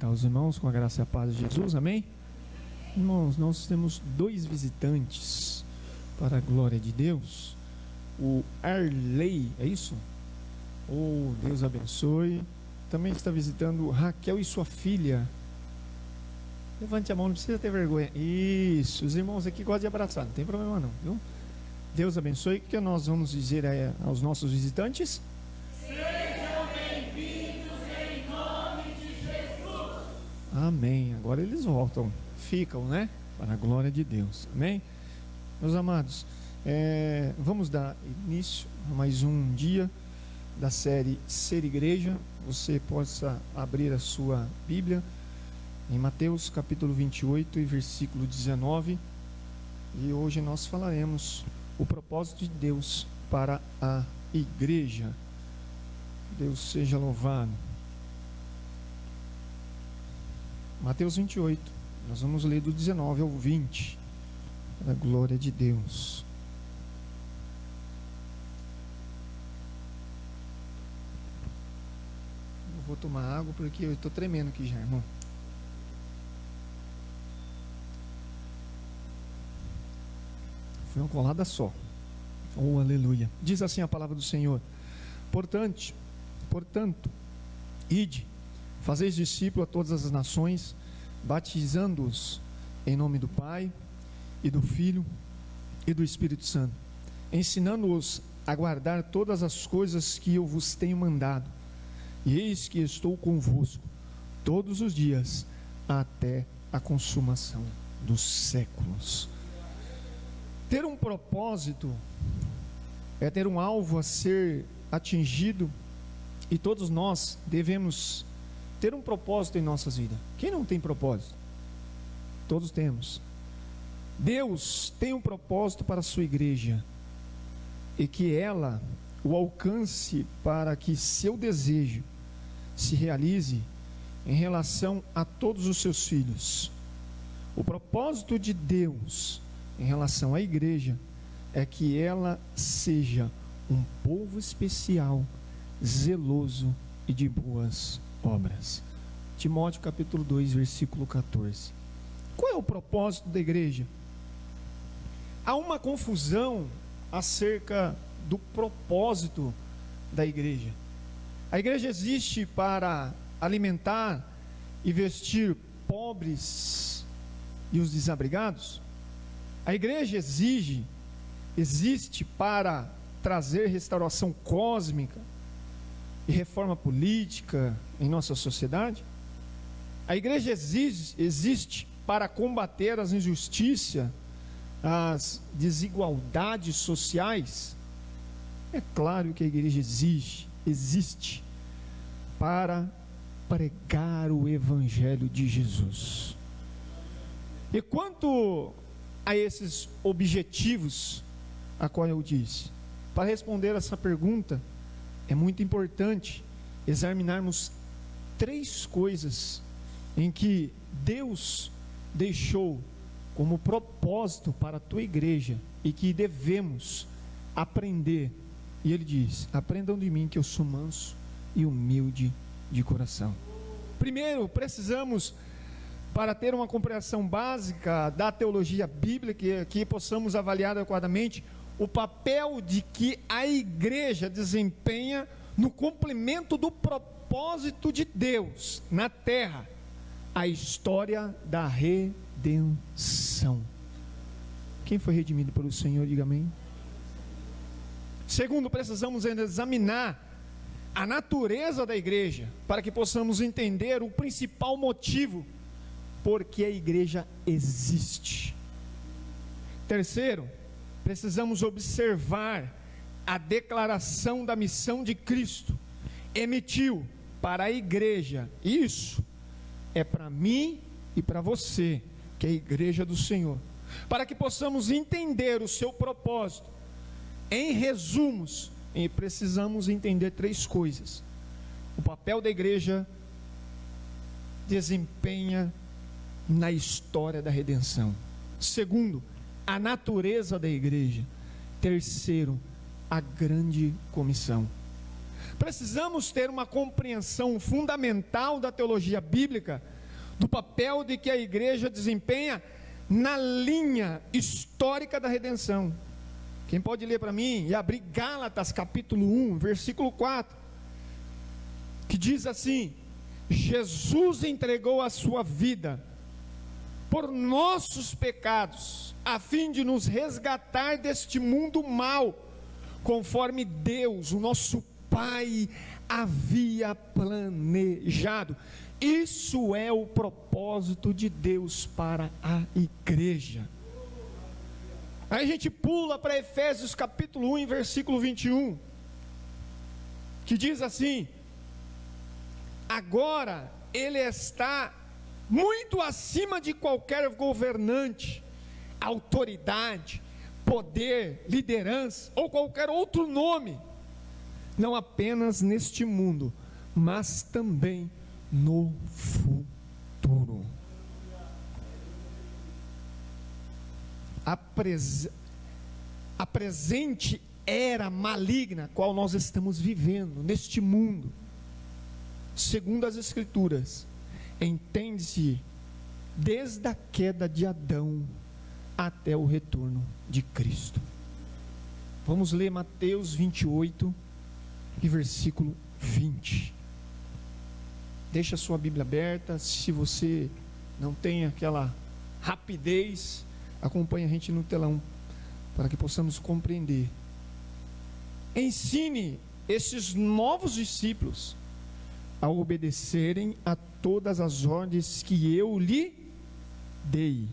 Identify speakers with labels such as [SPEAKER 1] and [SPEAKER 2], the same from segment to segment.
[SPEAKER 1] cumprimentar os irmãos com a graça e a paz de Jesus, amém? Irmãos, nós temos dois visitantes para a glória de Deus. O Arley, é isso? Oh, Deus abençoe. Também está visitando Raquel e sua filha. Levante a mão, não precisa ter vergonha. Isso, os irmãos aqui gostam de abraçar, não tem problema não, viu? Deus abençoe. O que nós vamos dizer aos nossos visitantes?
[SPEAKER 2] Sejam bem-vindos em nome de Jesus.
[SPEAKER 1] Amém. Agora eles voltam, ficam, né? Para a glória de Deus, amém? Meus amados, vamos dar início a mais um dia da série Ser Igreja. Você possa abrir a sua Bíblia em Mateus capítulo 28 e versículo 19. E hoje nós falaremos o propósito de Deus para a igreja. Deus seja louvado. Mateus 28, nós vamos ler do 19 ao 20, para a glória de Deus. Eu vou tomar água porque eu estou tremendo aqui já, irmão. Foi uma colada só. Oh, aleluia. Diz assim a palavra do Senhor: Portanto, ide, fazeis discípulos a todas as nações, batizando-os em nome do Pai, e do Filho, e do Espírito Santo, ensinando-os a guardar todas as coisas que eu vos tenho mandado. E eis que estou convosco todos os dias, até a consumação dos séculos. Ter um propósito é ter um alvo a ser atingido, e todos nós devemos ter um propósito em nossas vidas. Quem não tem propósito? Todos temos. Deus tem um propósito para a sua igreja, e que ela o alcance para que seu desejo se realize em relação a todos os seus filhos. O propósito de Deus em relação à igreja é que ela seja um povo especial, zeloso e de boas obras. Timóteo capítulo 2, versículo 14. Qual é o propósito da igreja? Há uma confusão acerca do propósito da igreja. A igreja existe para alimentar e vestir pobres e os desabrigados? A igreja existe para trazer restauração cósmica e reforma política em nossa sociedade? A igreja existe para combater as injustiças, as desigualdades sociais? É claro que a igreja existe para pregar o Evangelho de Jesus. E quanto a esses objetivos a qual eu disse, para responder essa pergunta, é muito importante examinarmos três coisas em que Deus deixou como propósito para a tua igreja e que devemos aprender. E ele diz: aprendam de mim que eu sou manso e humilde de coração. Primeiro, precisamos, para ter uma compreensão básica da teologia bíblica, que possamos avaliar adequadamente o papel de que a igreja desempenha no cumprimento do propósito de Deus na terra, a história da redenção. Quem foi redimido pelo Senhor, diga amém. Segundo, precisamos examinar a natureza da igreja, para que possamos entender o principal motivo por que a igreja existe. Terceiro, precisamos observar a declaração da missão de Cristo, emitiu para a igreja. Isso é para mim e para você, que é a igreja do Senhor, para que possamos entender o seu propósito. Em resumos, precisamos entender três coisas: o papel da igreja desempenha na história da redenção. Segundo, a natureza da igreja. Terceiro, a grande comissão. Precisamos ter uma compreensão fundamental da teologia bíblica, do papel de que a igreja desempenha na linha histórica da redenção. Quem pode ler para mim e abrir Gálatas capítulo 1, versículo 4, que diz assim: Jesus entregou a sua vida por nossos pecados, a fim de nos resgatar deste mundo mau, conforme Deus, o nosso Pai, havia planejado. Isso é o propósito de Deus para a igreja. Aí a gente pula para Efésios capítulo 1, versículo 21, que diz assim: agora ele está muito acima de qualquer governante, autoridade, poder, liderança ou qualquer outro nome, não apenas neste mundo, mas também no futuro. A presente era maligna, qual nós estamos vivendo neste mundo, segundo as Escrituras, entende-se desde a queda de Adão até o retorno de Cristo. Vamos ler Mateus 28 e versículo 20. Deixa a sua Bíblia aberta. Se você não tem aquela rapidez, acompanhe a gente no telão, para que possamos compreender. Ensine esses novos discípulos a obedecerem a todas as ordens que eu lhe dei.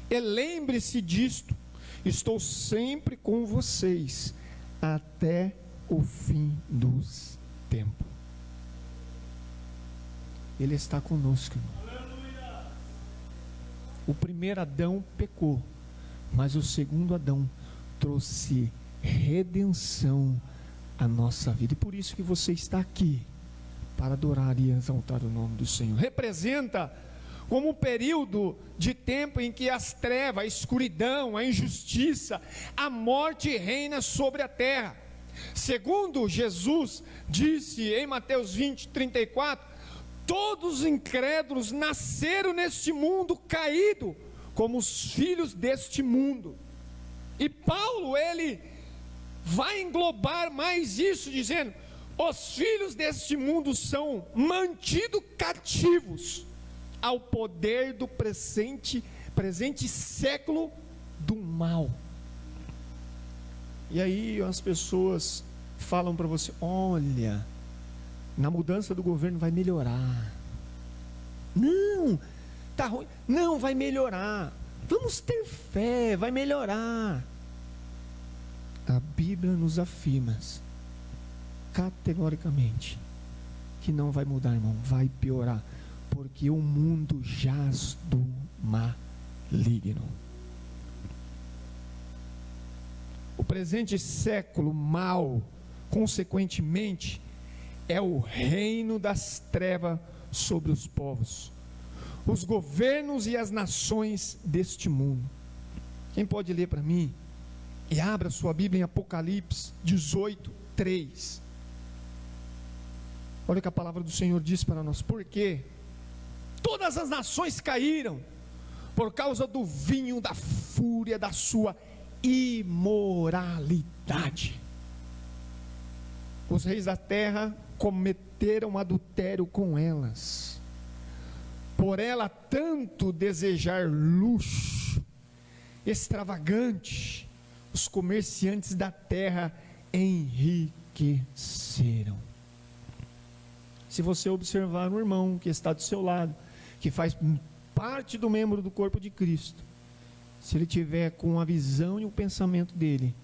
[SPEAKER 1] E lembre-se disto: estou sempre com vocês até o fim dos tempos. Ele está conosco, irmão. O primeiro Adão pecou, mas o segundo Adão trouxe redenção à nossa vida. E por isso que você está aqui, para adorar e exaltar o nome do Senhor. Representa como um período de tempo em que as trevas, a escuridão, a injustiça, a morte reina sobre a terra. Segundo Jesus disse em Mateus 20, 34, todos os incrédulos nasceram neste mundo caído, como os filhos deste mundo. E Paulo, ele vai englobar mais isso, dizendo: os filhos deste mundo são mantidos cativos ao poder do presente século do mal. E aí as pessoas falam para você: olha, na mudança do governo vai melhorar. Não, tá ruim. Não, vai melhorar. Vamos ter fé, vai melhorar. A Bíblia nos afirma categoricamente que não vai mudar, irmão, vai piorar, porque o mundo jaz do maligno. O presente século mau, consequentemente, é o reino das trevas sobre os povos, os governos e as nações deste mundo. Quem pode ler para mim? E abra sua Bíblia em Apocalipse 18, 3. Olha o que a palavra do Senhor diz para nós: porque todas as nações caíram por causa do vinho da fúria da sua imoralidade. Os reis da terra cometeram adultério com elas, por ela tanto desejar luxo extravagante, os comerciantes da terra enriqueceram. Se você observar um irmão que está do seu lado, que faz parte do membro do corpo de Cristo, se ele tiver com a visão e o pensamento dele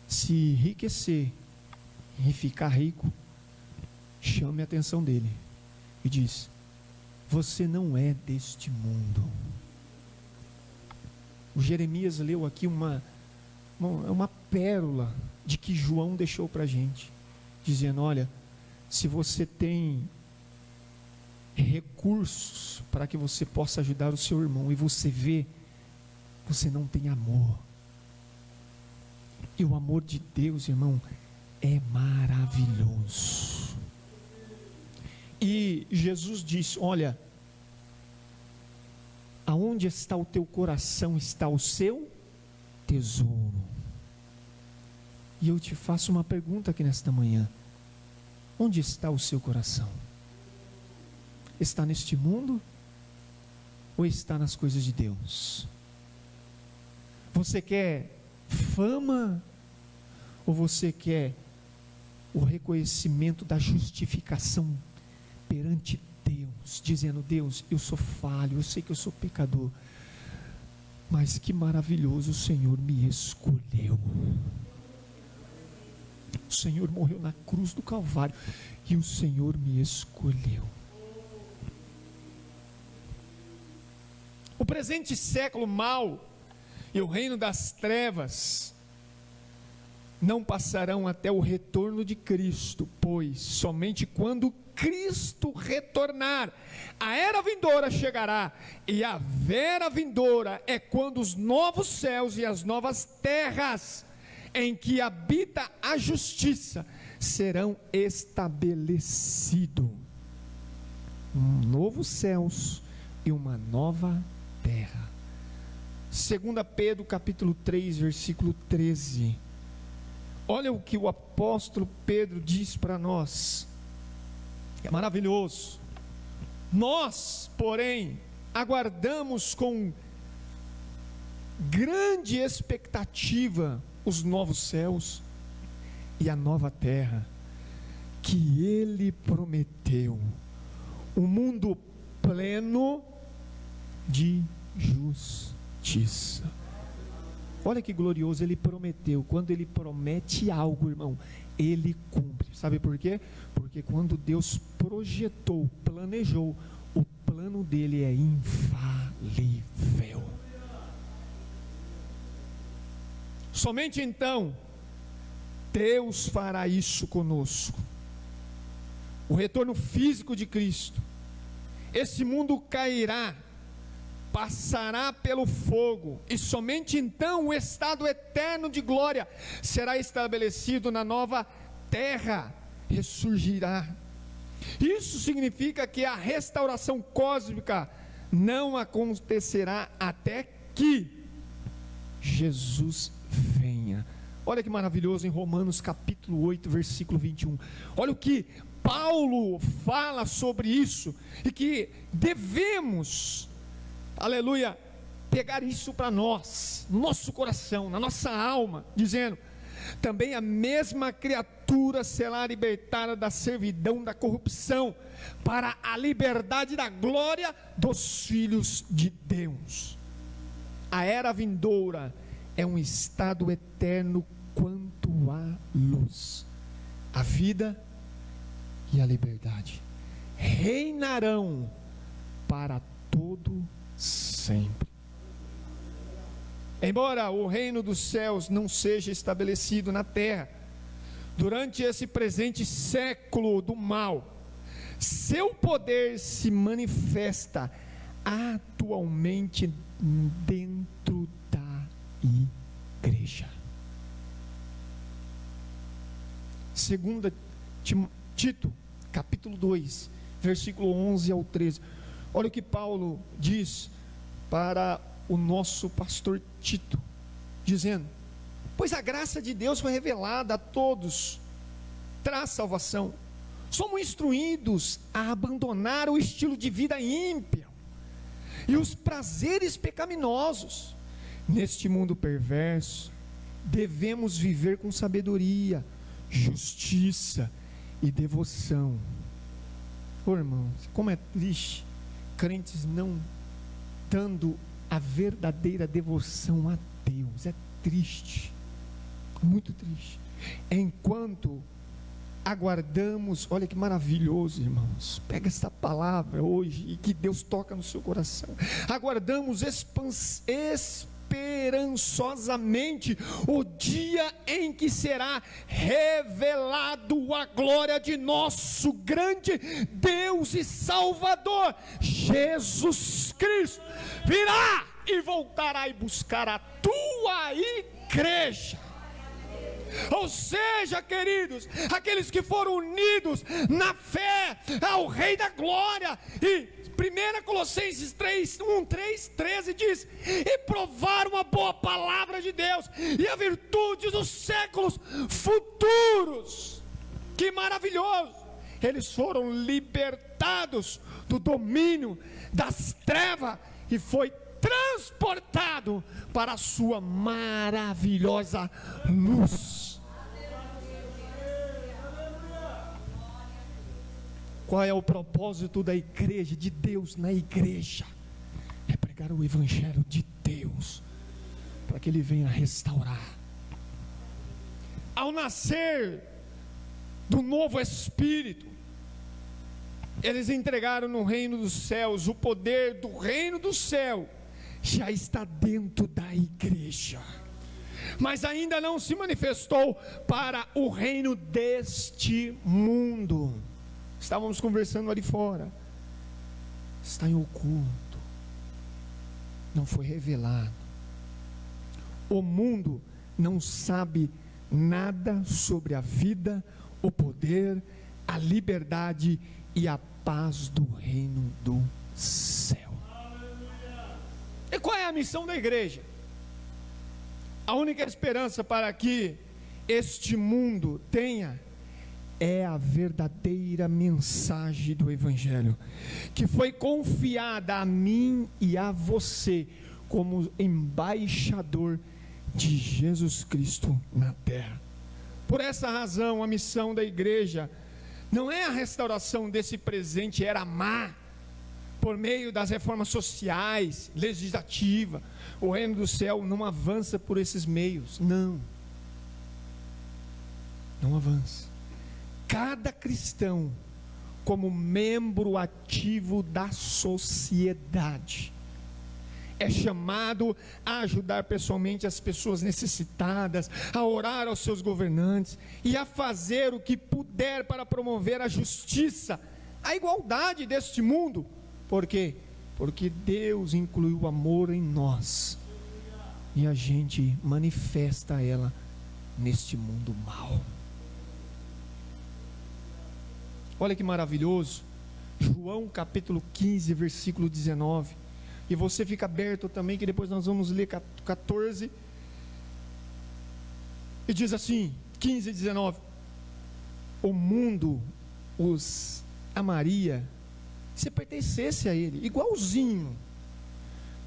[SPEAKER 1] se enriquecer e ficar rico, chame a atenção dele e diz: você não é deste mundo. O Jeremias leu aqui uma pérola de que João deixou para a gente, dizendo: olha, se você tem recursos para que você possa ajudar o seu irmão e você vê, você não tem amor. E o amor de Deus, irmão, é maravilhoso. E Jesus disse: olha, aonde está o teu coração, está o seu tesouro. E eu te faço uma pergunta aqui nesta manhã: onde está o seu coração? Está neste mundo ou está nas coisas de Deus? Você quer fama ou você quer o reconhecimento da justificação perante Deus, dizendo: Deus, eu sou falho, eu sei que eu sou pecador, mas que maravilhoso, o Senhor me escolheu. O Senhor morreu na cruz do Calvário e o Senhor me escolheu. O presente século mau e o reino das trevas não passarão até o retorno de Cristo, pois somente quando Cristo retornar, a era vindoura chegará, e a era vindoura é quando os novos céus e as novas terras, em que habita a justiça, serão estabelecidos. Novos céus e uma nova terra. 2 Pedro capítulo 3, versículo 13. Olha o que o apóstolo Pedro diz para nós. É maravilhoso. Nós, porém, aguardamos com grande expectativa os novos céus e a nova terra que ele prometeu, um mundo pleno de justiça. Olha que glorioso, ele prometeu. Quando ele promete algo, irmão, ele cumpre. Sabe por quê? Porque quando Deus projetou, planejou, o plano dele é infalível. Somente então Deus fará isso conosco. O retorno físico de Cristo. Esse mundo cairá, passará pelo fogo, e somente então o estado eterno de glória será estabelecido na nova terra, ressurgirá. Isso significa que a restauração cósmica não acontecerá até que Jesus venha. Olha que maravilhoso em Romanos capítulo 8, versículo 21. Olha o que Paulo fala sobre isso, e que devemos, aleluia, pegar isso para nós, nosso coração, na nossa alma, dizendo: também a mesma criatura será libertada da servidão da corrupção, para a liberdade da glória dos filhos de Deus. A era vindoura é um estado eterno quanto à luz, a vida e a liberdade reinarão para todo sempre. Embora o reino dos céus não seja estabelecido na terra, durante esse presente século do mal, seu poder se manifesta atualmente dentro da igreja. 2 Tito, capítulo 2, versículo 11 ao 13. Olha o que Paulo diz para o nosso pastor Tito, dizendo: pois a graça de Deus foi revelada a todos, traz salvação. Somos instruídos a abandonar o estilo de vida ímpio e os prazeres pecaminosos. Neste mundo perverso, devemos viver com sabedoria, justiça e devoção. Oh, irmãos, como é triste crentes não dando a verdadeira devoção a Deus. É triste, muito triste. Enquanto aguardamos, olha que maravilhoso, irmãos, pega essa palavra hoje e que Deus toca no seu coração. Aguardamos esperançosamente o dia em que será revelado a glória de nosso grande Deus e Salvador, Jesus Cristo. Virá e voltará e buscar a tua igreja. Ou seja, queridos, aqueles que foram unidos na fé ao Rei da Glória. E 1 Colossenses 13 diz: e provaram a boa palavra de Deus e a virtude dos séculos futuros. Que maravilhoso! Eles foram libertados do domínio das trevas e foi transportado para a sua maravilhosa luz. Qual é o propósito da igreja, de Deus na igreja? É pregar o evangelho de Deus, para que Ele venha restaurar. Ao nascer do novo Espírito, eles entregaram no reino dos céus. O poder do reino do céu já está dentro da igreja, mas ainda não se manifestou para o reino deste mundo. Estávamos conversando ali fora, está em oculto, não foi revelado. O mundo não sabe nada sobre a vida, o poder, a liberdade e a paz do reino do céu. E qual é a missão da igreja? A única esperança para que este mundo tenha é a verdadeira mensagem do evangelho, que foi confiada a mim e a você como embaixador de Jesus Cristo na terra. Por essa razão, a missão da igreja não é a restauração desse presente era má, por meio das reformas sociais, legislativa. O reino do céu não avança por esses meios, não avança. Cada cristão, como membro ativo da sociedade, é chamado a ajudar pessoalmente as pessoas necessitadas, a orar aos seus governantes e a fazer o que puder para promover a justiça, a igualdade deste mundo. Por quê? Porque Deus incluiu o amor em nós e a gente manifesta ela neste mundo mau. Olha que maravilhoso, João capítulo 15, versículo 19. E você fica aberto também, que depois nós vamos ler 14. E diz assim, 15 e 19: o mundo os amaria se pertencesse a ele, igualzinho.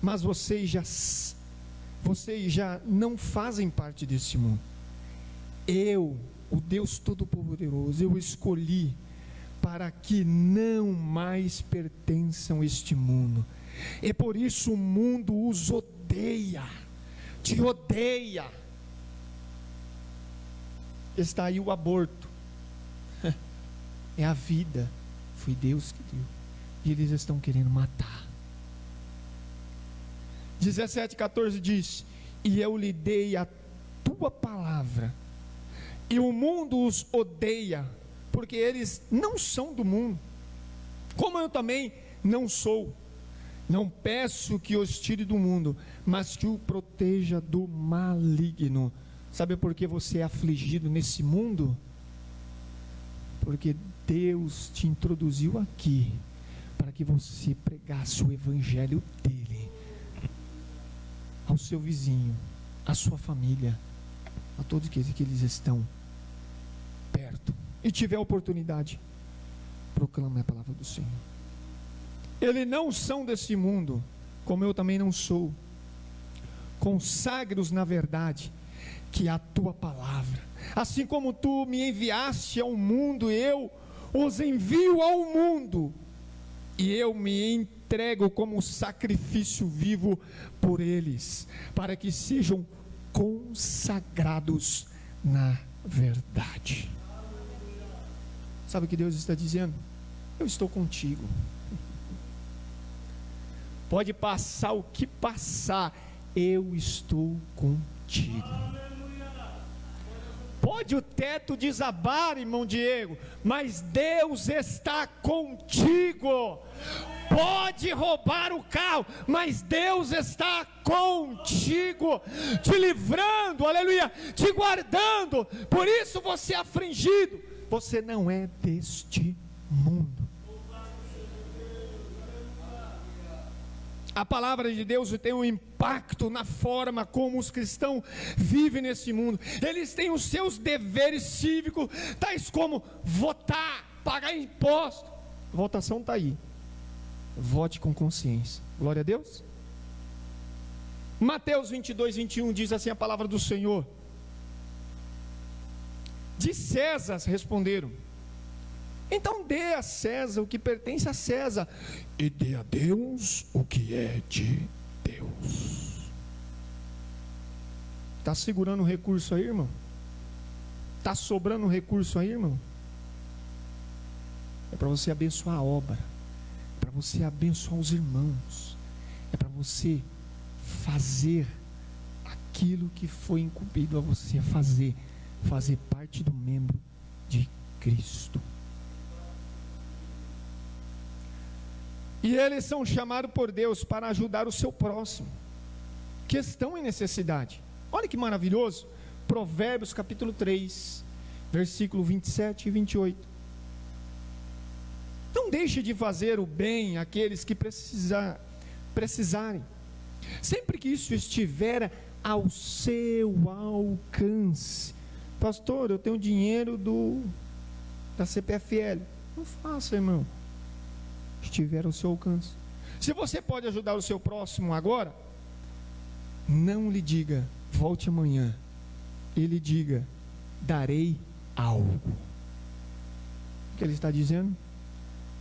[SPEAKER 1] Mas vocês já não fazem parte desse mundo. Eu, o Deus Todo-Poderoso, eu escolhi para que não mais pertençam a este mundo. E por isso o mundo os odeia, te odeia. Está aí o aborto, é a vida, foi Deus que deu, e eles estão querendo matar. 17:14 diz: e eu lhe dei a tua palavra, e o mundo os odeia, porque eles não são do mundo, como eu também não sou. Não peço que os tire do mundo, mas que o proteja do maligno. Sabe por que você é afligido nesse mundo? Porque Deus te introduziu aqui para que você pregasse o evangelho dele ao seu vizinho, à sua família, a todos que eles estão perto. E tiver a oportunidade, proclame a palavra do Senhor. Eles não são desse mundo, como eu também não sou. Consagre-os na verdade, que é a tua palavra. Assim como tu me enviaste ao mundo, eu os envio ao mundo. E eu me entrego como sacrifício vivo por eles, para que sejam consagrados na verdade. Sabe o que Deus está dizendo? Eu estou contigo. Pode passar o que passar, eu estou contigo. Pode o teto desabar, irmão Diego, mas Deus está contigo. pode roubar o carro, mas Deus está contigo, te livrando, aleluia, te guardando. Por isso você é afligido, você não é deste mundo. A palavra de Deus tem um impacto na forma como os cristãos vivem nesse mundo. Eles têm os seus deveres cívicos, tais como votar, pagar imposto. A votação está aí. Vote com consciência. Glória a Deus. Mateus 22, 21 diz assim a palavra do Senhor: de César responderam, então dê a César o que pertence a César, e dê a Deus o que é de Deus. Está segurando o recurso aí, irmão? Está sobrando recurso aí, irmão? É para você abençoar a obra, é para você abençoar os irmãos, é para você fazer aquilo que foi incumbido a você fazer parte do membro de Cristo. E eles são chamados por Deus para ajudar o seu próximo, que estão em necessidade. Olha que maravilhoso, Provérbios capítulo 3, versículo 27 e 28. Não deixe de fazer o bem àqueles que precisarem, sempre que isso estiver ao seu alcance. Pastor, eu tenho dinheiro da CPFL. Não faça, irmão. Estiver ao seu alcance. Se você pode ajudar o seu próximo agora, não lhe diga, volte amanhã. Ele diga, darei algo. O que ele está dizendo?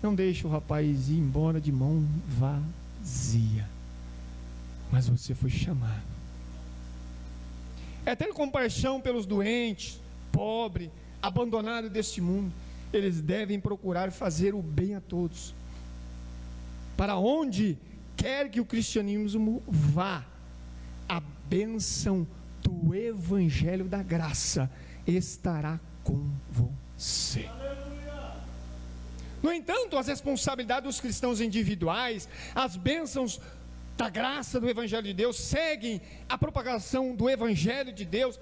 [SPEAKER 1] Não deixe o rapaz ir embora de mão vazia. Mas você foi chamado. É ter compaixão pelos doentes, pobres, abandonados deste mundo. Eles devem procurar fazer o bem a todos. Para onde quer que o cristianismo vá, a bênção do Evangelho da Graça estará com você. No entanto, as responsabilidades dos cristãos individuais, as bênçãos da graça do Evangelho de Deus, seguem a propagação do Evangelho de Deus,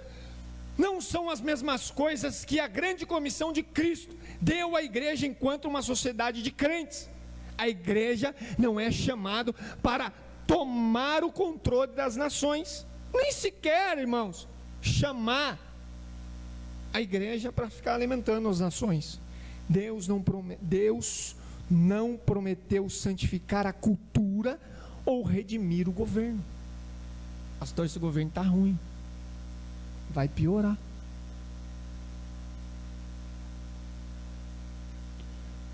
[SPEAKER 1] não são as mesmas coisas que a grande comissão de Cristo deu à igreja enquanto uma sociedade de crentes. A igreja não é chamada para tomar o controle das nações, nem sequer, irmãos, chamar a igreja para ficar alimentando as nações. Deus não prometeu santificar a cultura ou redimir o governo. Pastor, esse governo está ruim, vai piorar.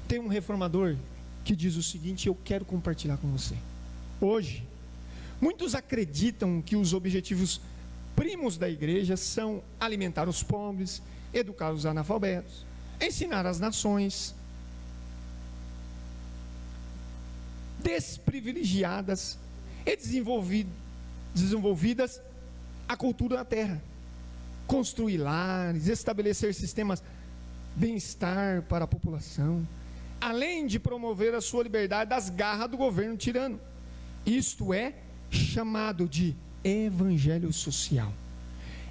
[SPEAKER 1] Tem um reformador que diz o seguinte, eu quero compartilhar com você. Hoje, muitos acreditam que os objetivos primos da igreja são alimentar os pobres, educar os analfabetos, ensinar as nações desprivilegiadas e desenvolvidas a cultura da terra, construir lares, estabelecer sistemas de bem-estar para a população, além de promover a sua liberdade das garras do governo tirano. Isto é chamado de evangelho social.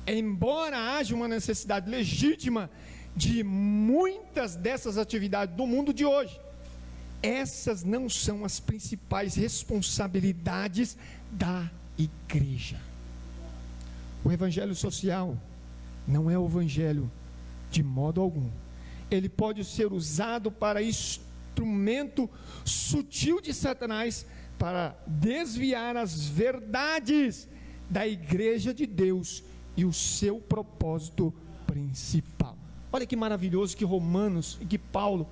[SPEAKER 1] Embora haja uma necessidade legítima de muitas dessas atividades do mundo de hoje, essas não são as principais responsabilidades da igreja. O evangelho social não é o evangelho de modo algum. Ele pode ser usado para instrumento sutil de Satanás para desviar as verdades da igreja de Deus e o seu propósito principal. Olha que maravilhoso que Romanos e que Paulo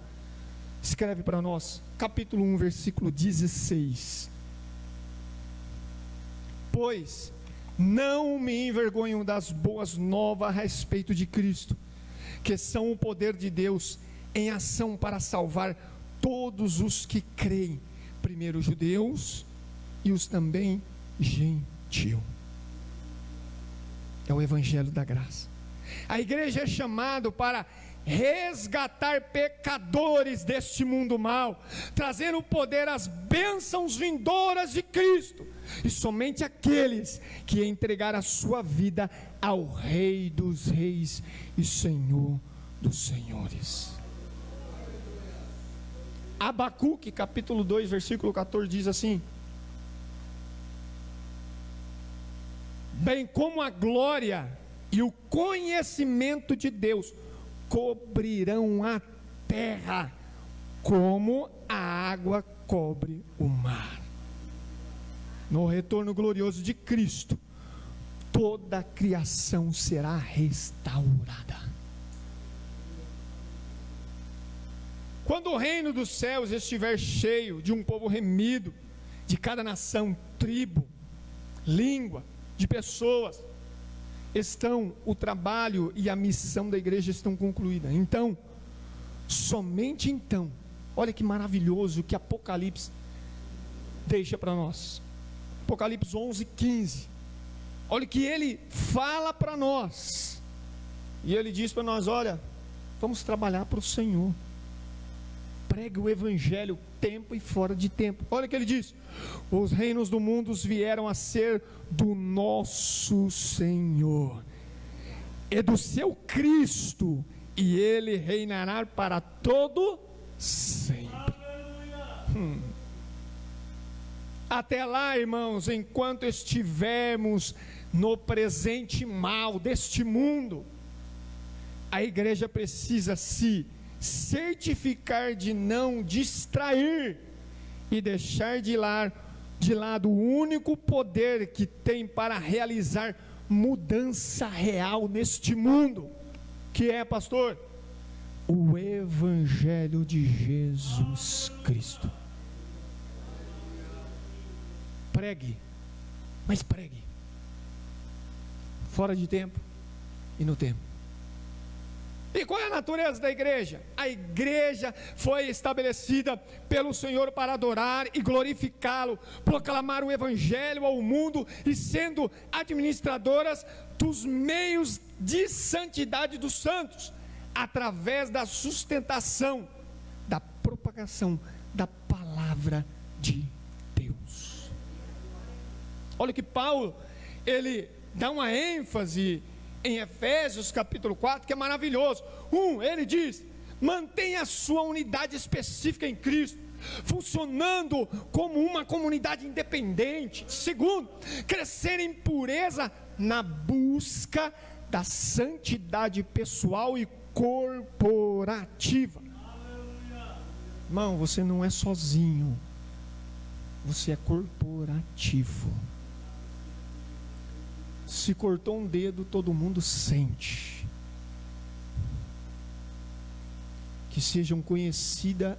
[SPEAKER 1] escreve para nós, capítulo 1, versículo 16. Pois não me envergonho das boas novas a respeito de Cristo, que são o poder de Deus em ação para salvar todos os que creem, primeiro os judeus e os também gentios. É o evangelho da graça. A igreja é chamada para resgatar pecadores deste mundo mal, trazendo o poder às bênçãos vindouras de Cristo, e somente aqueles que entregaram a sua vida ao Rei dos Reis e Senhor dos Senhores. Abacuque capítulo 2 versículo 14 diz assim: bem como a glória e o conhecimento de Deus cobrirão a terra, como a água cobre o mar. No retorno glorioso de Cristo, toda a criação será restaurada. Quando o reino dos céus estiver cheio de um povo remido, de cada nação, tribo, língua, de pessoas, o trabalho e a missão da igreja estão concluídas. Então, somente então, olha que maravilhoso que Apocalipse deixa para nós. Apocalipse 11:15. Olha o que ele fala para nós. E ele diz para nós: olha, vamos trabalhar para o Senhor. Pregue o evangelho tempo e fora de tempo. Olha o que ele diz: os reinos do mundo vieram a ser do nosso Senhor e do seu Cristo, e ele reinará para todo sempre. Até lá, irmãos, enquanto estivermos no presente mal deste mundo, a igreja precisa se certificar de não distrair e deixar de lado o único poder que tem para realizar mudança real neste mundo, que é, pastor, o evangelho de Jesus Cristo. Pregue, mas pregue fora de tempo e no tempo. E qual é a natureza da igreja? A igreja foi estabelecida pelo Senhor para adorar e glorificá-lo, proclamar o evangelho ao mundo e sendo administradoras dos meios de santidade dos santos, através da sustentação, da propagação da palavra de Deus. Olha que Paulo, ele dá uma ênfase em Efésios capítulo 4, que é maravilhoso. Ele diz: mantenha a sua unidade específica em Cristo, funcionando como uma comunidade independente. Segundo, crescer em pureza na busca da santidade pessoal e corporativa. Irmão, você não é sozinho, você é corporativo. Se cortou um dedo, todo mundo sente. Que sejam conhecidas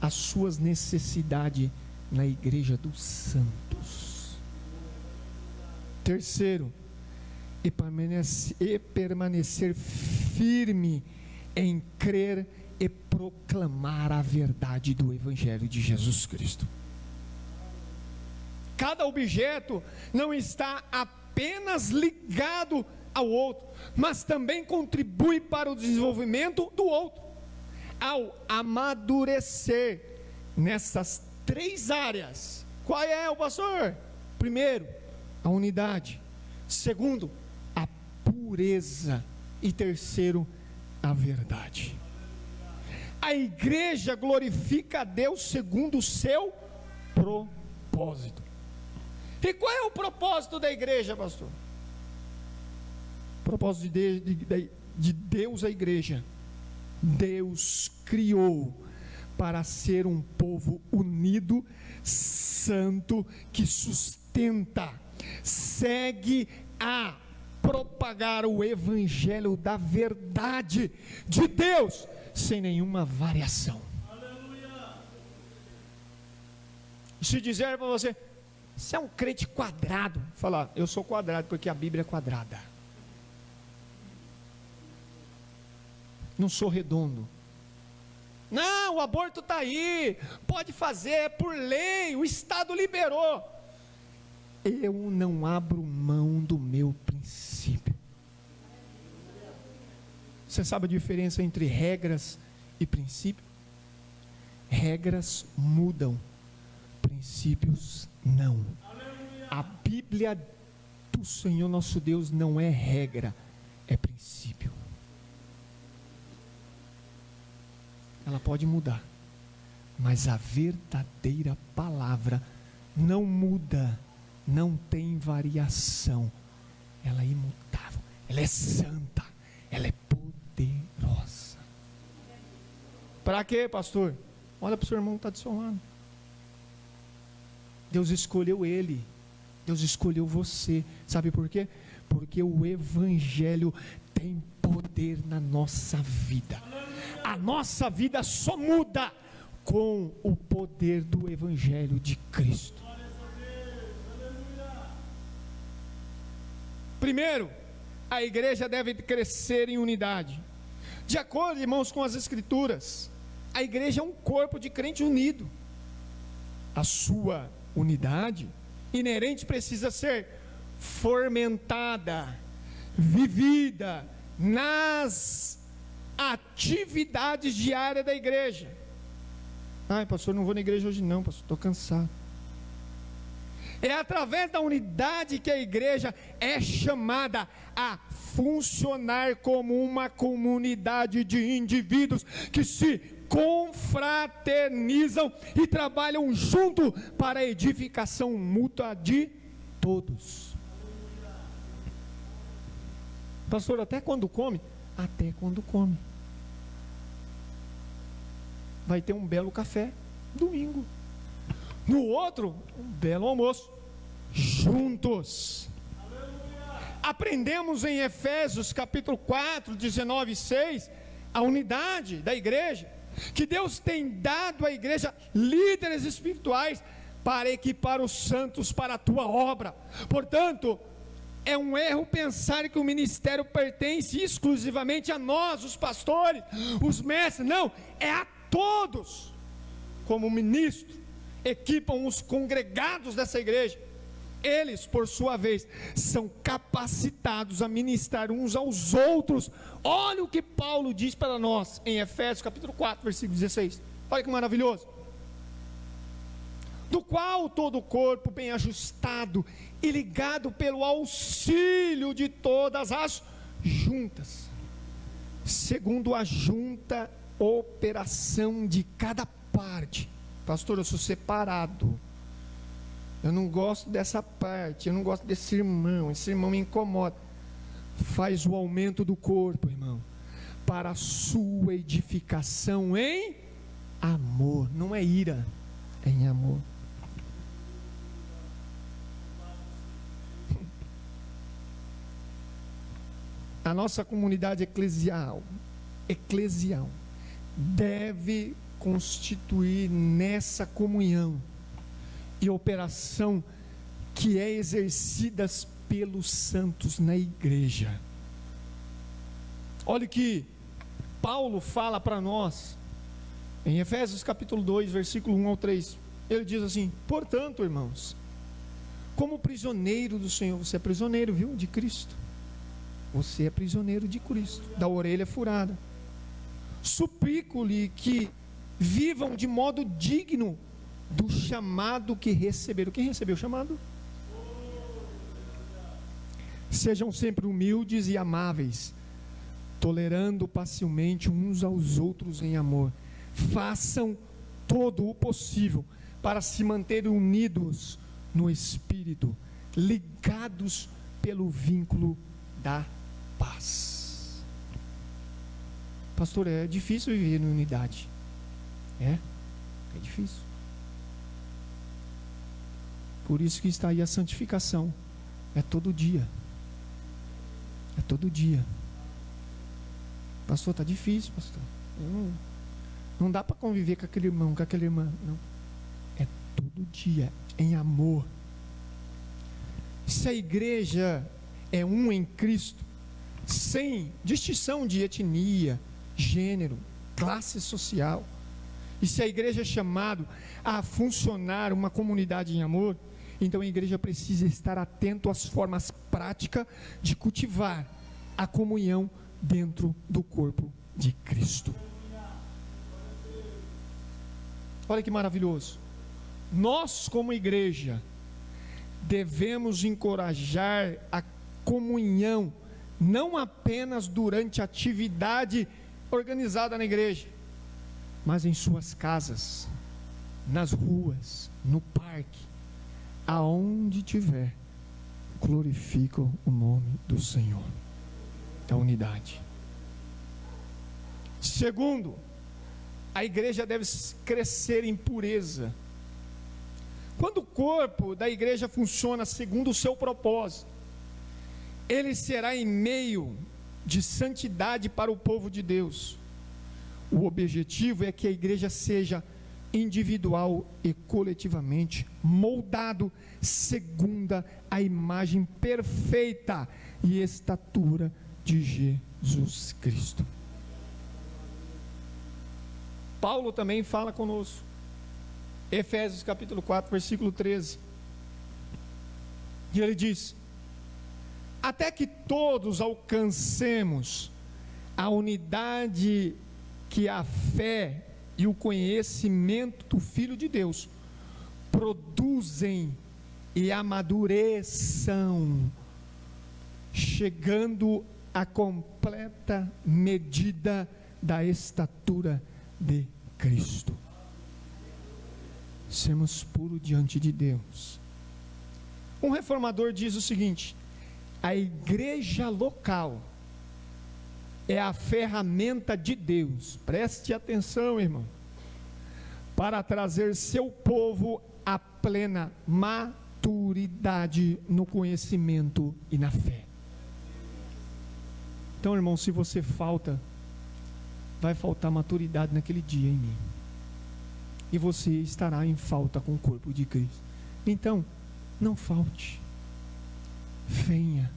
[SPEAKER 1] as suas necessidades na igreja dos santos. Terceiro, e permanecer firme em crer e proclamar a verdade do evangelho de Jesus Cristo. Cada objeto não está apenas ligado ao outro, mas também contribui para o desenvolvimento do outro. Ao amadurecer nessas três áreas, qual é, o pastor? Primeiro, a unidade. Segundo, a pureza. E terceiro, a verdade. A igreja glorifica a Deus segundo o seu propósito. E qual é o propósito da igreja, pastor? O propósito de Deus, a igreja. Deus criou para ser um povo unido, santo, que sustenta, segue a propagar o evangelho da verdade de Deus, sem nenhuma variação. Aleluia. Se dizer para você: você é um crente quadrado, falar: eu sou quadrado porque a Bíblia é quadrada. Não sou redondo. Não, o aborto está aí, pode fazer, é por lei, o Estado liberou. Eu não abro mão do meu princípio. Você sabe a diferença entre regras e princípios? Regras mudam, princípios não. A Bíblia do Senhor nosso Deus não é regra, é princípio. Ela pode mudar, mas a verdadeira palavra não muda, não tem variação. Ela é imutável, ela é santa, ela é poderosa. Para quê, pastor? Olha para o seu irmão que está do seu lado. Deus escolheu ele, Deus escolheu você. Sabe por quê? Porque o Evangelho tem poder na nossa vida. A nossa vida só muda com o poder do Evangelho de Cristo. Primeiro, a igreja deve crescer em unidade. De acordo, irmãos, com as Escrituras, a igreja é um corpo de crente unido. A sua unidade inerente precisa ser fomentada, vivida nas atividades diárias da igreja. Ai, pastor, não vou na igreja hoje não, pastor, estou cansado. É através da unidade que a igreja é chamada a funcionar como uma comunidade de indivíduos que se confraternizam e trabalham junto para a edificação mútua de todos. Pastor, até quando come? Até quando come. Vai ter um belo café domingo. No outro, um belo almoço. Juntos. Aprendemos em Efésios capítulo 4, 19 e 6, a unidade da igreja, que Deus tem dado à igreja líderes espirituais para equipar os santos para a tua obra. Portanto, é um erro pensar que o ministério pertence exclusivamente a nós, os pastores, os mestres. Não, é a todos. Como ministro, equipam os congregados dessa igreja. Eles, por sua vez, são capacitados a ministrar uns aos outros. Olha o que Paulo diz para nós em Efésios capítulo 4, versículo 16. Olha que maravilhoso. Do qual todo o corpo bem ajustado e ligado pelo auxílio de todas as juntas, segundo a junta operação de cada parte. Pastor, eu sou separado, eu não gosto dessa parte, eu não gosto desse irmão, esse irmão me incomoda. Faz o aumento do corpo, irmão, para a sua edificação em amor. Não é ira, é em amor. A nossa comunidade eclesial deve constituir nessa comunhão e operação que é exercidas pelos santos na igreja. Olha o que Paulo fala para nós em Efésios capítulo 2, versículo 1 ao 3. Ele diz assim: portanto, irmãos, como prisioneiro do Senhor, você é prisioneiro, viu, de Cristo. Você é prisioneiro de Cristo, da orelha furada. Suplico-lhe que vivam de modo digno do chamado que receberam. Quem recebeu o chamado? Sejam sempre humildes e amáveis, tolerando pacientemente uns aos outros em amor. Façam todo o possível para se manterem unidos no Espírito, ligados pelo vínculo da paz. Pastor, é difícil viver em unidade. É difícil. Por isso que está aí a santificação. É todo dia. É todo dia. Pastor, está difícil, pastor. Não dá para conviver com aquele irmão, com aquela irmã. Não. É todo dia, em amor. Se a igreja é um em Cristo, sem distinção de etnia, gênero, classe social, e se a igreja é chamada a funcionar uma comunidade em amor, então a igreja precisa estar atento às formas práticas de cultivar a comunhão dentro do corpo de Cristo. Olha que maravilhoso. Nós, como igreja, devemos encorajar a comunhão, não apenas durante a atividade organizada na igreja, mas em suas casas, nas ruas, no parque, aonde tiver, glorificam o nome do Senhor. A unidade. Segundo, a igreja deve crescer em pureza. Quando o corpo da igreja funciona segundo o seu propósito, ele será em meio de santidade para o povo de Deus. O objetivo é que a igreja seja individual e coletivamente moldado segundo a imagem perfeita e estatura de Jesus Cristo. Paulo também fala conosco. Efésios capítulo 4, versículo 13. E ele diz: até que todos alcancemos a unidade que a fé e o conhecimento do Filho de Deus produzem e amadureçam, chegando à completa medida da estatura de Cristo. Sermos puros diante de Deus. Um reformador diz o seguinte: a igreja local é a ferramenta de Deus, preste atenção, irmão, para trazer seu povo à plena maturidade no conhecimento e na fé. Então, irmão, se você falta, vai faltar maturidade naquele dia em mim, e você estará em falta com o corpo de Cristo. Então, não falte, venha,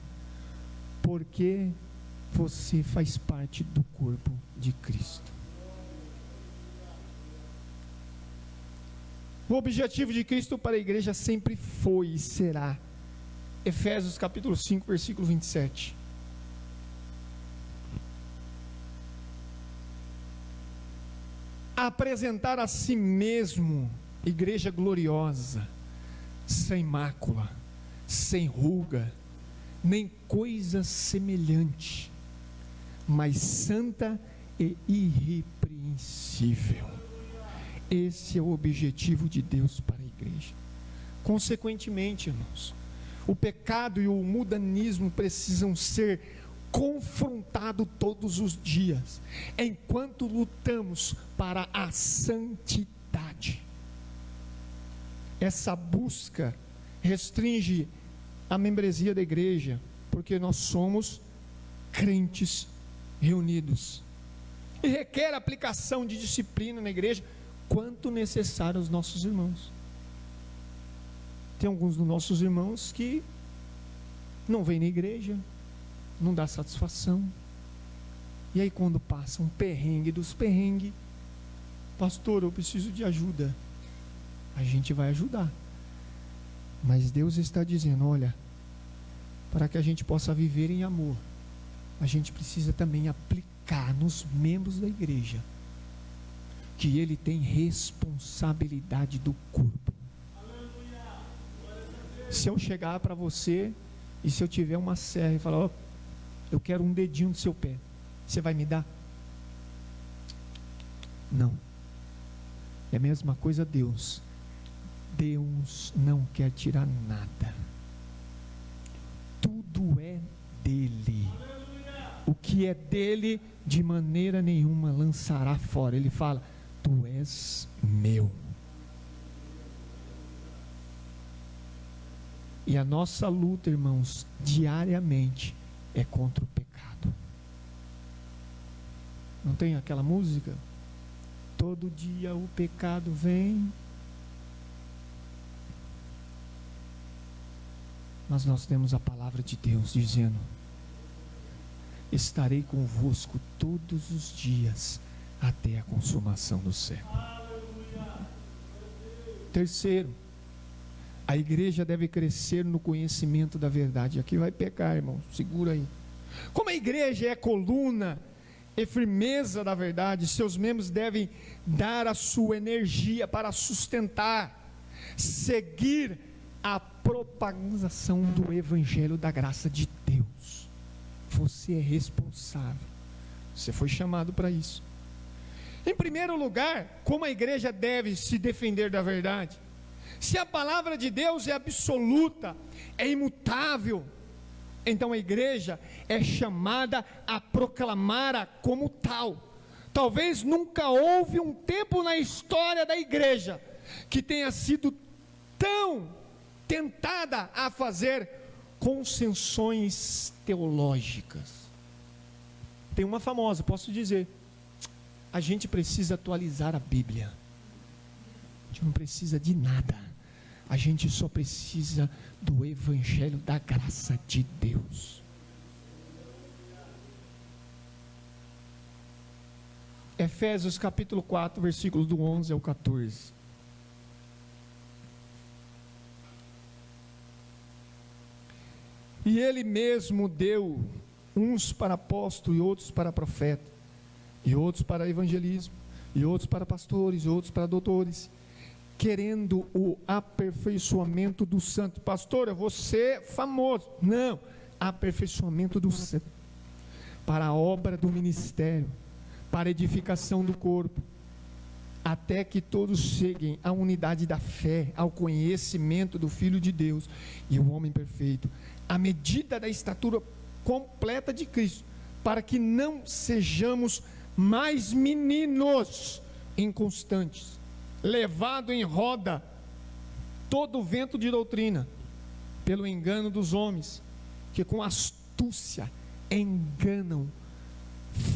[SPEAKER 1] porque você faz parte do corpo de Cristo. O objetivo de Cristo para a igreja sempre foi e será, Efésios capítulo 5, versículo 27. Apresentar a si mesmo igreja gloriosa, sem mácula, sem ruga, nem coisa semelhante, mas santa e irrepreensível. Esse é o objetivo de Deus para a igreja. Consequentemente, irmãos, o pecado e o mundanismo precisam ser confrontados todos os dias, enquanto lutamos para a santidade. Essa busca restringe a membresia da igreja, porque nós somos crentes reunidos, e requer aplicação de disciplina na igreja, quanto necessário aos nossos irmãos. Tem alguns dos nossos irmãos que não vêm na igreja, não dá satisfação, e aí quando passa um perrengue dos perrengues, pastor, eu preciso de ajuda, a gente vai ajudar, mas Deus está dizendo, olha, para que a gente possa viver em amor, a gente precisa também aplicar nos membros da igreja, que ele tem responsabilidade do corpo. Se eu chegar para você, e se eu tiver uma serra e falar, ó, eu quero um dedinho do seu pé, você vai me dar? Não. É a mesma coisa Deus. Deus não quer tirar nada. Tudo é dele. O que é dele, de maneira nenhuma lançará fora. Ele fala, tu és meu. E a nossa luta, irmãos, diariamente é contra o pecado. Não tem aquela música? Todo dia o pecado vem. Mas nós temos a palavra de Deus dizendo, estarei convosco todos os dias, até a consumação do século. Terceiro, a igreja deve crescer no conhecimento da verdade. Aqui vai pecar, irmão, segura aí. Como a igreja é coluna e firmeza da verdade, seus membros devem dar a sua energia para sustentar, seguir a propagação do evangelho da graça de Deus. Você é responsável, você foi chamado para isso. Em primeiro lugar, como a igreja deve se defender da verdade? Se a palavra de Deus é absoluta, é imutável, então a igreja é chamada a proclamá-la como tal. Talvez nunca houve um tempo na história da igreja que tenha sido tão tentada a fazer concessões teológicas. Tem uma famosa, posso dizer: a gente precisa atualizar a Bíblia. A gente não precisa de nada, a gente só precisa do evangelho da graça de Deus. Efésios capítulo 4, versículos do 11 ao 14. E ele mesmo deu uns para apóstolo, e outros para profeta, e outros para evangelismo, e outros para pastores, e outros para doutores, querendo o aperfeiçoamento do santo. Pastor, eu vou ser famoso. Não, aperfeiçoamento do santo, para a obra do ministério, para a edificação do corpo, até que todos cheguem à unidade da fé, ao conhecimento do Filho de Deus, e o homem perfeito, à medida da estatura completa de Cristo, para que não sejamos mais meninos inconstantes, levado em roda todo o vento de doutrina, pelo engano dos homens, que com astúcia enganam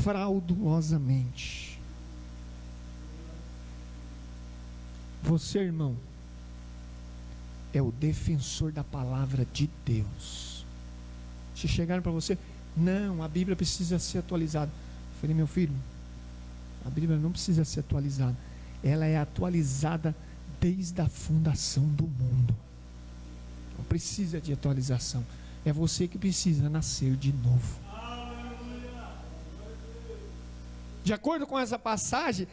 [SPEAKER 1] fraudulosamente. Você, irmão, é o defensor da palavra de Deus. Se chegarem para você: não, a Bíblia precisa ser atualizada. Eu falei: meu filho, a Bíblia não precisa ser atualizada, ela é atualizada desde a fundação do mundo. Não precisa de atualização, é você que precisa nascer de novo. De acordo com essa passagem,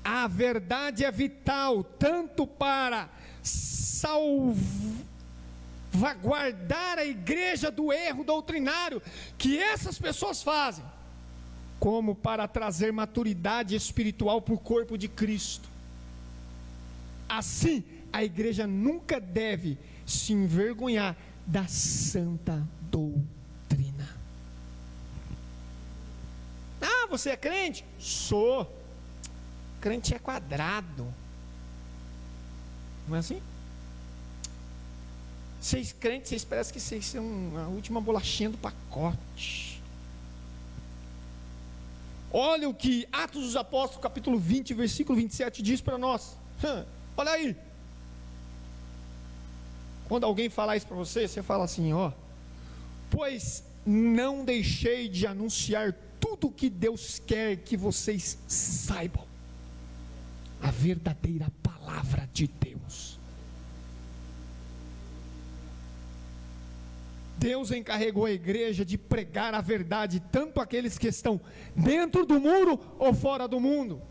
[SPEAKER 1] a verdade é vital, tanto para salvaguardar a igreja do erro doutrinário que essas pessoas fazem, como para trazer maturidade espiritual para o corpo de Cristo. Assim, a igreja nunca deve se envergonhar da santa doutrina. Ah, você é crente? Sou. Crente é quadrado. Não é assim? Vocês crentes, vocês parecem que vocês são a última bolachinha do pacote. Olha o que Atos dos Apóstolos, capítulo 20, versículo 27 diz para nós. Olha aí. Quando alguém falar isso para você, você fala assim: ó, pois não deixei de anunciar tudo o que Deus quer que vocês saibam, a verdadeira palavra de Deus. Deus encarregou a igreja de pregar a verdade, tanto aqueles que estão dentro do muro ou fora do muro.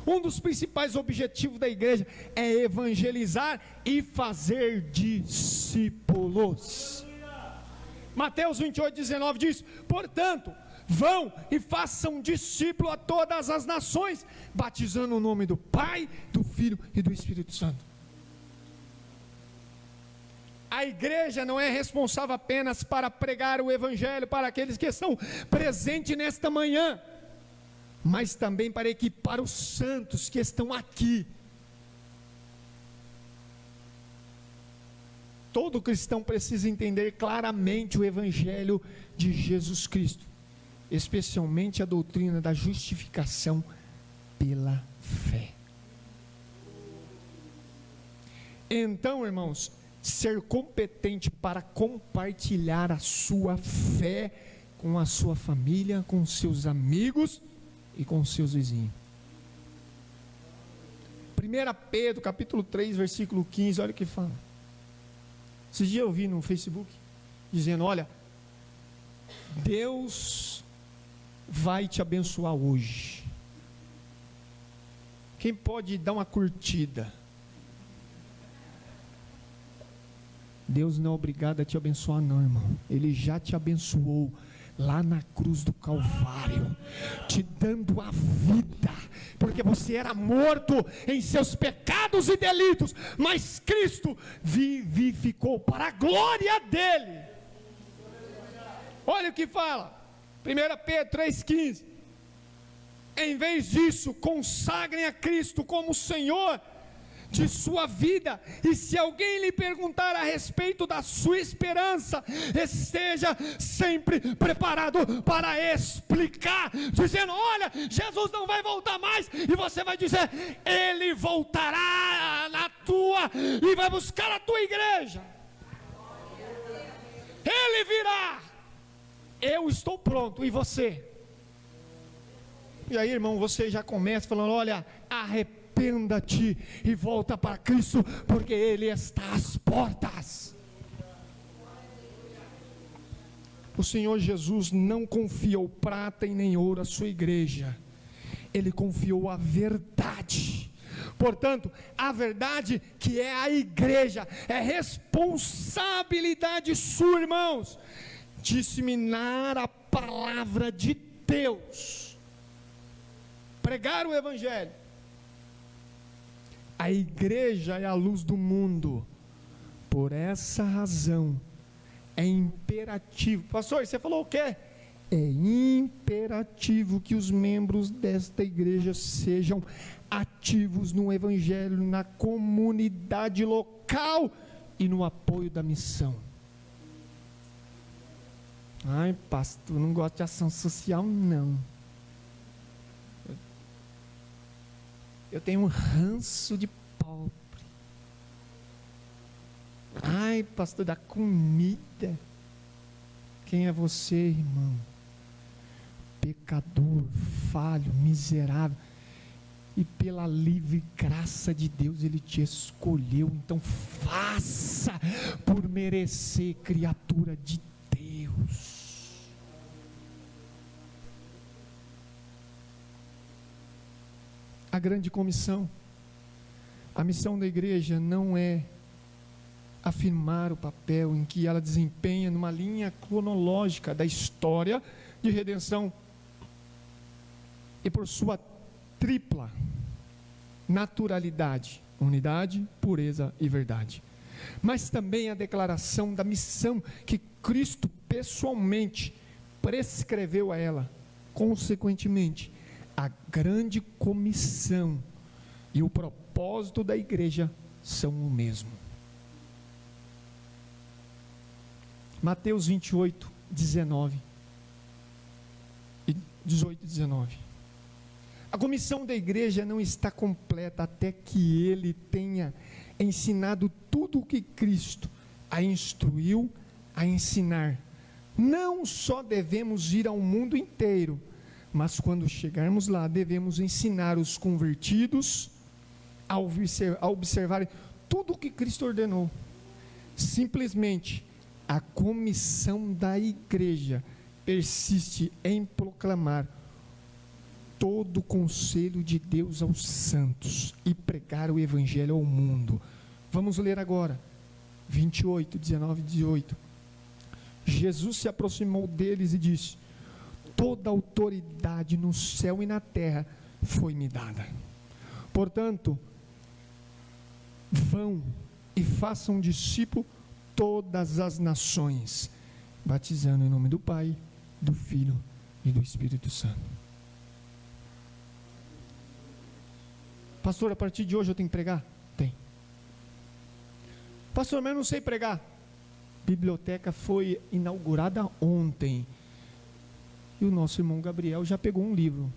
[SPEAKER 1] Um dos principais objetivos da igreja é evangelizar e fazer discípulos. Mateus 28:19 diz: portanto, vão e façam discípulo a todas as nações, batizando o nome do Pai, do Filho e do Espírito Santo. A igreja não é responsável apenas para pregar o evangelho para aqueles que estão presentes nesta manhã, mas também para equipar os santos que estão aqui. Todo cristão precisa entender claramente o evangelho de Jesus Cristo, especialmente a doutrina da justificação pela fé. Então, irmãos, ser competente para compartilhar a sua fé com a sua família, com seus amigos e com seus vizinhos. 1 Pedro capítulo 3, versículo 15, olha o que fala. Esses dias eu vi no Facebook dizendo: olha, Deus vai te abençoar hoje. Quem pode dar uma curtida? Deus não é obrigado a te abençoar não, irmão. Ele já te abençoou lá na cruz do Calvário, te dando a vida, porque você era morto em seus pecados e delitos, mas Cristo vivificou para a glória dele. Olha o que fala 1 Pedro 3,15: em vez disso, consagrem a Cristo como Senhor de sua vida, e se alguém lhe perguntar a respeito da sua esperança, esteja sempre preparado para explicar, dizendo: olha, Jesus não vai voltar mais, e você vai dizer: ele voltará na tua, e vai buscar a tua igreja, ele virá, eu estou pronto, e você? E aí, irmão, você já começa falando: olha, arrependa-te e volta para Cristo, porque Ele está às portas. O Senhor Jesus não confiou prata e nem ouro à sua igreja, Ele confiou a verdade. Portanto, a verdade, que é a igreja, é responsabilidade sua, irmãos, disseminar a palavra de Deus, pregar o evangelho. A igreja é a luz do mundo. Por essa razão é imperativo. Pastor, você falou o quê? É imperativo que os membros desta igreja sejam ativos no evangelho, na comunidade local e no apoio da missão. Ai, pastor, não gosto de ação social não. Eu tenho um ranço de pobre. Ai, pastor, da comida. Quem é você, irmão? Pecador, falho, miserável. E pela livre graça de Deus Ele te escolheu. Então faça por merecer, criatura de Deus. A grande comissão, a missão da igreja não é afirmar o papel em que ela desempenha numa linha cronológica da história de redenção e por sua tripla naturalidade, unidade, pureza e verdade, mas também a declaração da missão que Cristo pessoalmente prescreveu a ela. Consequentemente, a grande comissão e o propósito da igreja são o mesmo. Mateus 28, 19 e 18 e 19. A comissão da igreja não está completa até que ele tenha ensinado tudo o que Cristo a instruiu a ensinar. Não só devemos ir ao mundo inteiro, mas quando chegarmos lá, devemos ensinar os convertidos a observarem tudo o que Cristo ordenou. Simplesmente, a comissão da igreja persiste em proclamar todo o conselho de Deus aos santos e pregar o evangelho ao mundo. Vamos ler agora, 28, 19 e 18. Jesus se aproximou deles e disse: toda autoridade no céu e na terra foi-me dada. Portanto, vão e façam discípulo todas as nações, batizando em nome do Pai, do Filho e do Espírito Santo. Pastor, a partir de hoje eu tenho que pregar? Tem. Pastor, mas eu não sei pregar. Biblioteca foi inaugurada ontem. E o nosso irmão Gabriel já pegou um livro.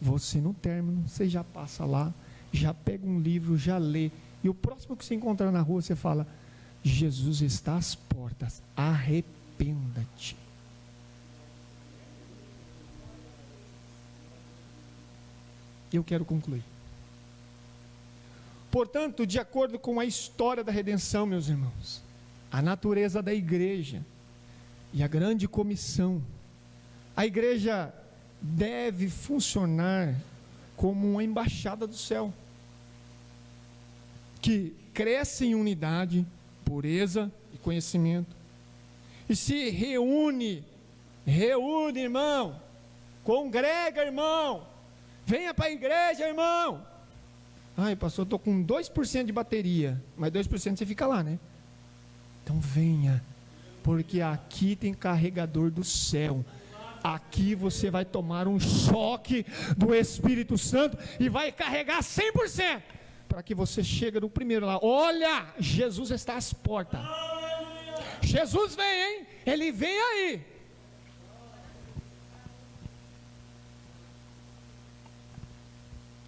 [SPEAKER 1] Você no término, você já passa lá, já pega um livro, já lê. E o próximo que você encontrar na rua, você fala: Jesus está às portas, arrependa-te. Eu quero concluir. Portanto, de acordo com a história da redenção, meus irmãos, a natureza da igreja e a grande comissão A igreja deve funcionar como uma embaixada do céu, que cresce em unidade, pureza e conhecimento, e se reúne, irmão, congrega, irmão, venha para a igreja, irmão. Ai, pastor, estou com 2% de bateria, mas 2% você fica lá, né? Então venha, porque aqui tem carregador do céu. Aqui você vai tomar um choque do Espírito Santo e vai carregar 100%, para que você chegue no primeiro lá. Olha, Jesus está às portas. Jesus vem, hein? Ele vem aí.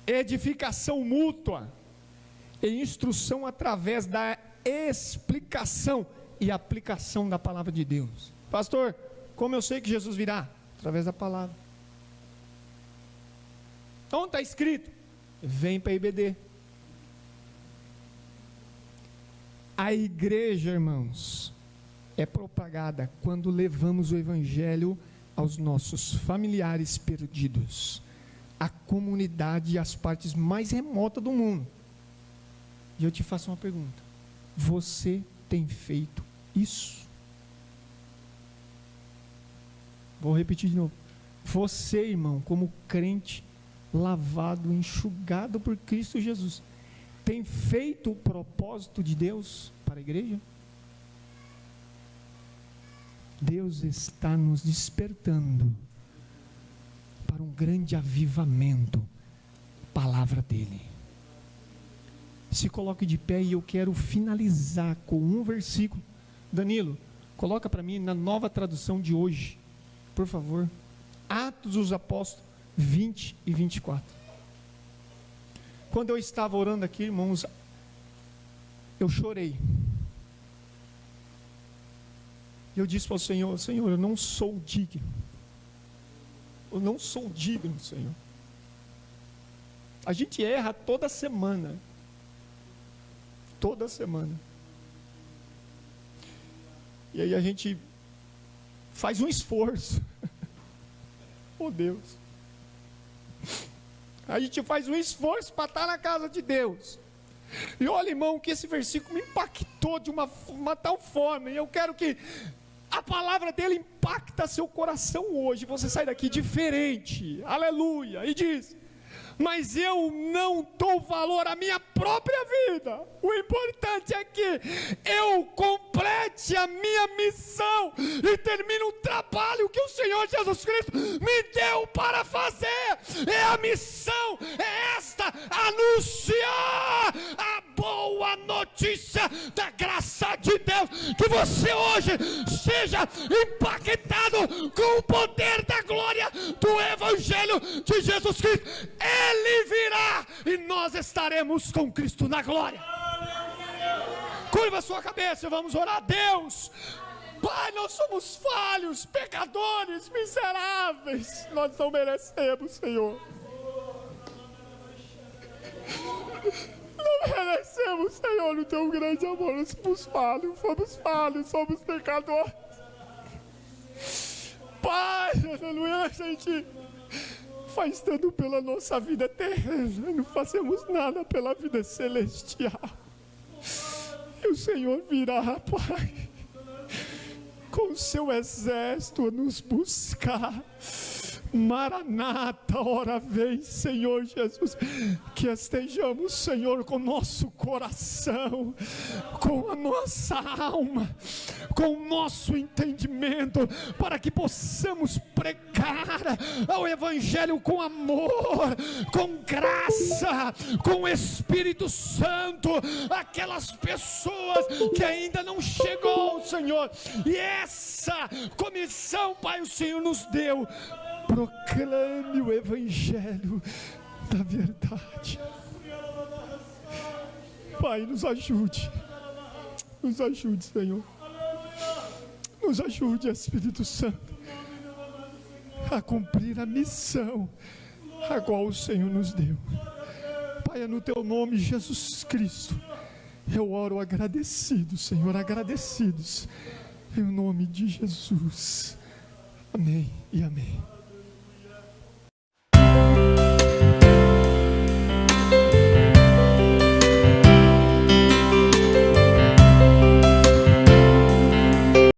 [SPEAKER 1] Edificação mútua e instrução através da explicação e aplicação da palavra de Deus. Pastor, como eu sei que Jesus virá? Através da palavra. Onde está escrito? Vem para a IBD. A igreja, irmãos, é propagada quando levamos o evangelho aos nossos familiares perdidos, à comunidade e às partes mais remotas do mundo. E eu te faço uma pergunta: você tem feito isso? Vou repetir de novo. Você, irmão, como crente, lavado, enxugado por Cristo Jesus, tem feito o propósito de Deus para a igreja? Deus está nos despertando para um grande avivamento, palavra dele. Se coloque de pé e eu quero finalizar com um versículo. Danilo, coloca para mim na nova tradução de hoje, por favor. Atos dos Apóstolos 20 e 24. Quando eu estava orando aqui, irmãos, eu chorei. Eu disse para o Senhor: Senhor, eu não sou digno. Eu não sou digno, Senhor. A gente erra toda semana. Toda semana. E aí a gente faz um esforço. Oh Deus. A gente faz um esforço para estar na casa de Deus. E olha, irmão, que esse versículo me impactou de uma tal forma. E eu quero que a palavra dele impacta seu coração hoje. Você sai daqui diferente. Aleluia. E diz: mas eu não dou valor à minha própria vida. O importante é que eu complete a minha missão e termine o trabalho que o Senhor Jesus Cristo me deu para fazer. É a missão, é esta: anunciar a boa notícia da graça de Deus. Que você hoje seja impactado com o poder da glória do Evangelho de Jesus Cristo. Ele virá e nós estaremos com Cristo na glória. Curva a sua cabeça e vamos orar a Deus. Pai, nós somos falhos, pecadores, miseráveis. Nós não merecemos, Senhor. Não merecemos, Senhor, o teu grande amor. Nós somos falhos, somos pecadores. Pai, aleluia, a gente faz tudo pela nossa vida terrena, não fazemos nada pela vida celestial. E o Senhor virá, Pai, com o seu exército a nos buscar. Maranata, ora vem, Senhor Jesus. Que estejamos, Senhor, com o nosso coração, com a nossa alma, com o nosso entendimento, para que possamos pregar ao Evangelho com amor, com graça, com o Espírito Santo, aquelas pessoas que ainda não chegou, Senhor. E essa comissão, Pai, o Senhor nos deu. Proclame o Evangelho da verdade. Pai, nos ajude, Senhor. Nos ajude, Espírito Santo, a cumprir a missão a qual o Senhor nos deu. Pai, é no teu nome, Jesus Cristo, eu oro agradecido, Senhor, agradecidos, em nome de Jesus. Amém e amém.